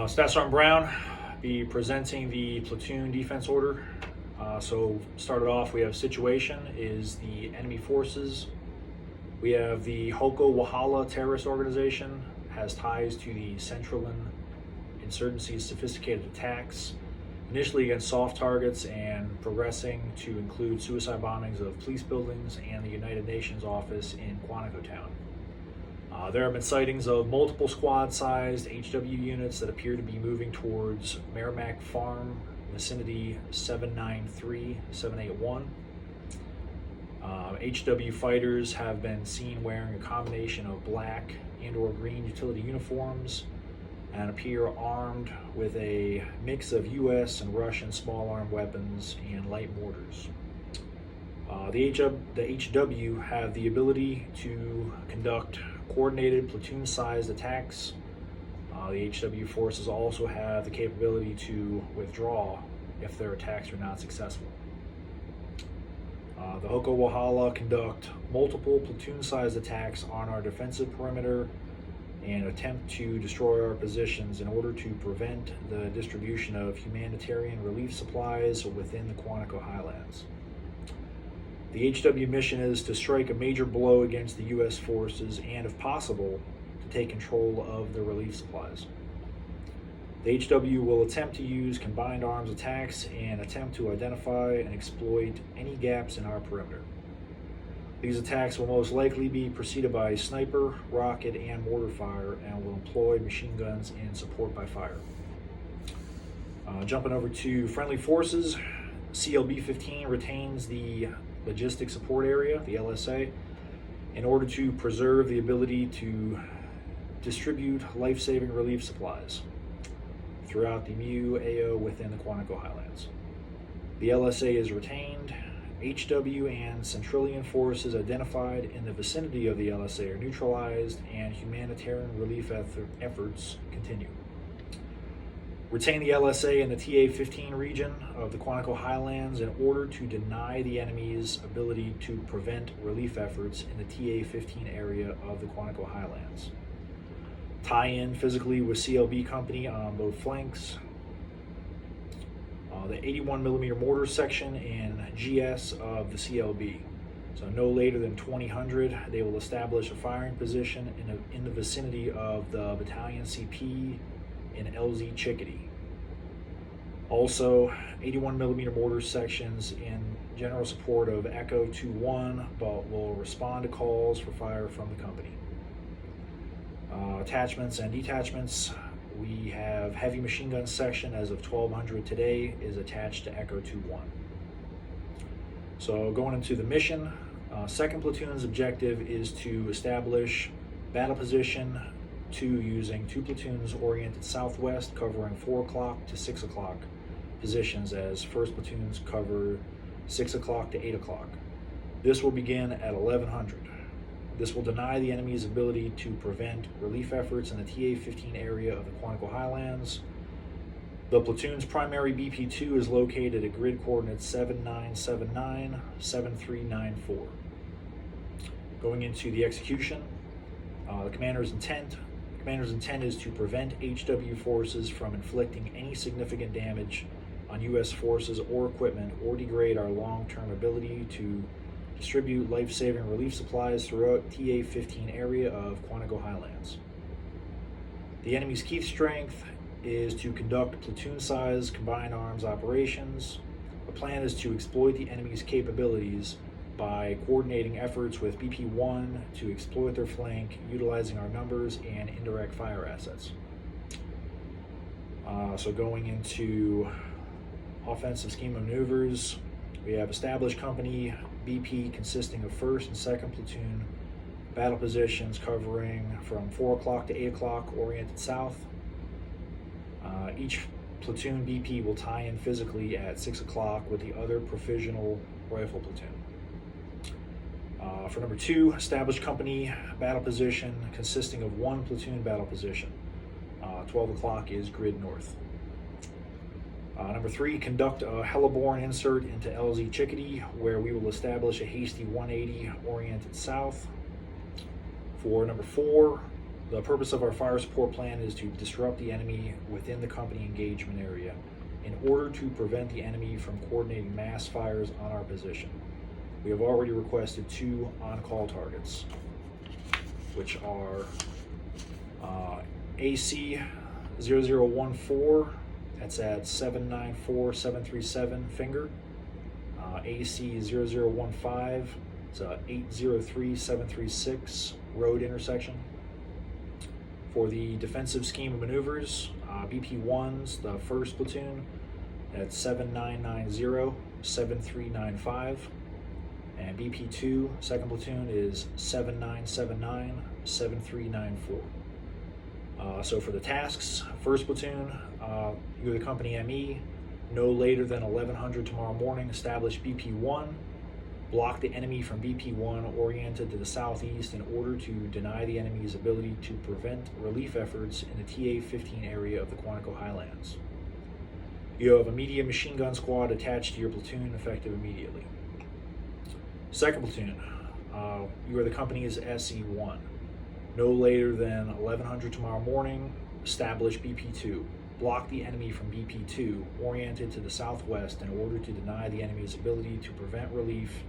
Ssgt Browne be presenting the platoon defense order. So started off, we have situation is the enemy forces. We have the Hoko Wahala terrorist organization, has ties to the Centralan insurgency's sophisticated attacks, initially against soft targets and progressing to include suicide bombings of police buildings and the United Nations office in Quantico Town. There have been sightings of multiple squad-sized HW units that appear to be moving towards Merrimack Farm, vicinity 793-781. HW fighters have been seen wearing a combination of black and/or green utility uniforms and appear armed with a mix of US and Russian small arm weapons and light mortars. The HW have the ability to conduct coordinated platoon-sized attacks. The HW forces also have the capability to withdraw if their attacks are not successful. The Hoko Wahala conduct multiple platoon-sized attacks on our defensive perimeter and attempt to destroy our positions in order to prevent the distribution of humanitarian relief supplies within the Quantico Highlands. The HW mission is to strike a major blow against the U.S. forces and, if possible, to take control of the relief supplies. The HW will attempt to use combined arms attacks and attempt to identify and exploit any gaps in our perimeter. These attacks will most likely be preceded by sniper, rocket, and mortar fire and will employ machine guns in support by fire. Jumping over to friendly forces, CLB-15 retains the Logistics Support Area, the LSA, in order to preserve the ability to distribute life-saving relief supplies throughout the MU-AO within the Quantico Highlands. The LSA is retained. HW and Centralan forces identified in the vicinity of the LSA are neutralized, and humanitarian relief efforts continue. Retain the LSA in the TA-15 region of the Quantico Highlands in order to deny the enemy's ability to prevent relief efforts in the TA-15 area of the Quantico Highlands. Tie in physically with CLB company on both flanks. The 81mm mortar section in GS of the CLB. So no later than 2000, they will establish a firing position in the vicinity of the battalion CP in LZ Chickadee. Also, 81mm mortar sections in general support of Echo 2-1, but will respond to calls for fire from the company. Attachments and detachments. We have heavy machine gun section as of 1200 today is attached to Echo 2-1. So going into the mission, 2nd Platoon's objective is to establish battle position 2 using 2 platoons oriented southwest covering 4 o'clock to 6 o'clock positions as 1st Platoons cover 6 o'clock to 8 o'clock. This will begin at 1100. This will deny the enemy's ability to prevent relief efforts in the TA-15 area of the Quantico Highlands. The platoon's primary BP2 is located at grid coordinates 7979-7394. Going into the execution, the commander's intent is to prevent HW forces from inflicting any significant damage on U.S. forces or equipment or degrade our long-term ability to distribute life-saving relief supplies throughout TA-15 area of Quantico Highlands. The enemy's key strength is to conduct platoon-sized combined arms operations. The plan is to exploit the enemy's capabilities by coordinating efforts with BP-1 to exploit their flank, utilizing our numbers and indirect fire assets. So going into offensive scheme of maneuvers, we have established company BP consisting of 1st and 2nd Platoon battle positions covering from 4 o'clock to 8 o'clock oriented south. Each platoon BP will tie in physically at 6 o'clock with the other provisional rifle platoon. For number 2, established company battle position consisting of 1 platoon battle position. 12 o'clock is grid north. Number 3, conduct a heliborne insert into LZ Chickadee, where we will establish a hasty 180 oriented south. For number 4, The purpose of our fire support plan is to disrupt the enemy within the company engagement area in order to prevent the enemy from coordinating mass fires on our position. We have already requested 2 on-call targets, which are AC 0014, that's at 794737 Finger, AC 0015, it's 803736 Road intersection. For the defensive scheme of maneuvers, BP1's the 1st platoon at 7990-7395, and BP2, 2nd platoon, is 7979-7394. So for the tasks, 1st platoon, you're the company ME, no later than 1100 tomorrow morning, establish BP1, block the enemy from BP1 oriented to the southeast in order to deny the enemy's ability to prevent relief efforts in the TA-15 area of the Quantico Highlands. You have a medium machine gun squad attached to your platoon, effective immediately. 2nd platoon, you are the company's SE1. No later than 1100 tomorrow morning, establish BP2. Block the enemy from BP2, oriented to the southwest in order to deny the enemy's ability to prevent relief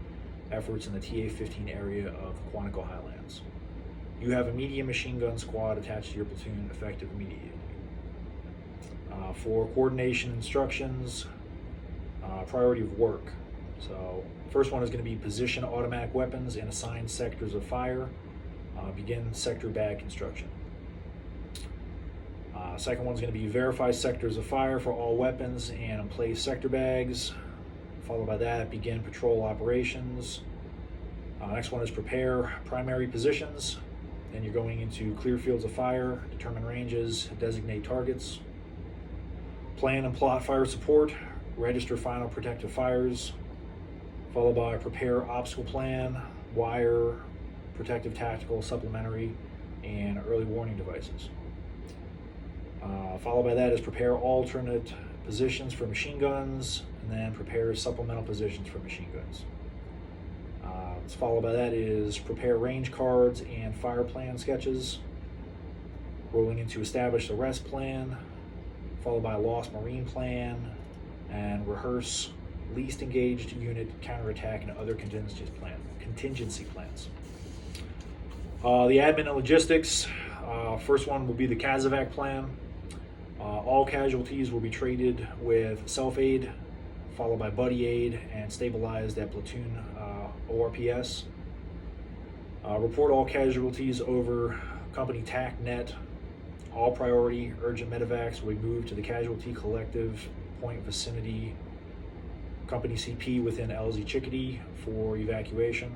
efforts in the TA-15 area of the Quantico Highlands. You have a medium machine gun squad attached to your platoon, effective immediately. For coordination instructions, priority of work. So, first one is going to be position automatic weapons in assigned sectors of fire. Begin sector bag construction. Second one's going to be verify sectors of fire for all weapons and place sector bags. Followed by that, begin patrol operations. Next one is prepare primary positions. Then you're going into clear fields of fire, determine ranges, designate targets. Plan and plot fire support, register final protective fires. Followed by prepare obstacle plan, wire, protective tactical, supplementary, and early warning devices. Followed by that is prepare alternate positions for machine guns, and then prepare supplemental positions for machine guns. Followed by that is prepare range cards and fire plan sketches. Rolling into establish the rest plan, followed by lost marine plan, and rehearse least engaged unit counterattack and other contingency plans. The admin and logistics, first one will be the CASEVAC plan. All casualties will be treated with self-aid, followed by buddy aid, and stabilized at platoon ORPS. Report all casualties over company TAC net. All priority urgent medevacs will be moved to the casualty collective point vicinity company CP within LZ Chickadee for evacuation.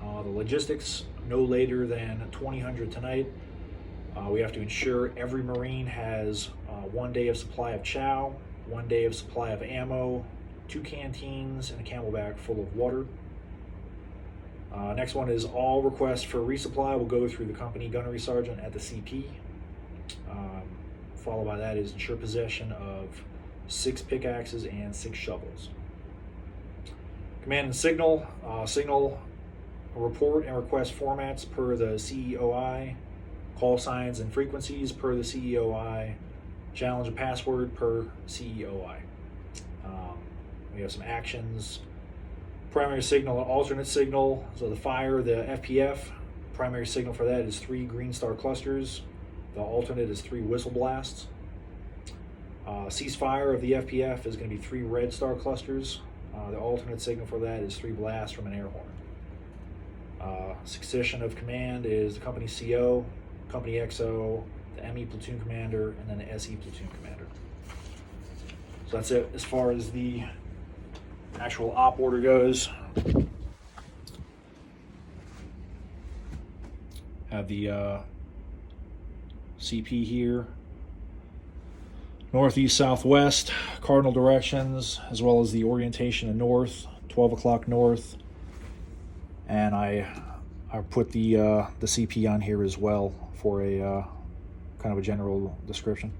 The logistics, no later than 2000 tonight. We have to ensure every Marine has 1 day of supply of chow, 1 day of supply of ammo, 2 canteens, and a camelback full of water. Next one is all requests for resupply will go through the company gunnery sergeant at the CP. Followed by that is ensure possession of 6 pickaxes and 6 shovels. Command and signal, signal report and request formats per the CEOI, call signs and frequencies per the CEOI, challenge and password per CEOI. We have some actions. Primary signal and alternate signal. So the fire, the FPF, primary signal for that is 3 green star clusters. The alternate is 3 whistle blasts. Ceasefire of the FPF is going to be 3 red star clusters. The alternate signal for that is 3 blasts from an air horn. Succession of command is the company CO, company XO, the ME platoon commander, and then the SE platoon commander. So that's it as far as the actual op order goes. Have the CP here. Northeast, southwest, cardinal directions, as well as the orientation of north, 12 o'clock north. And I put the CP on here as well for a kind of a general description.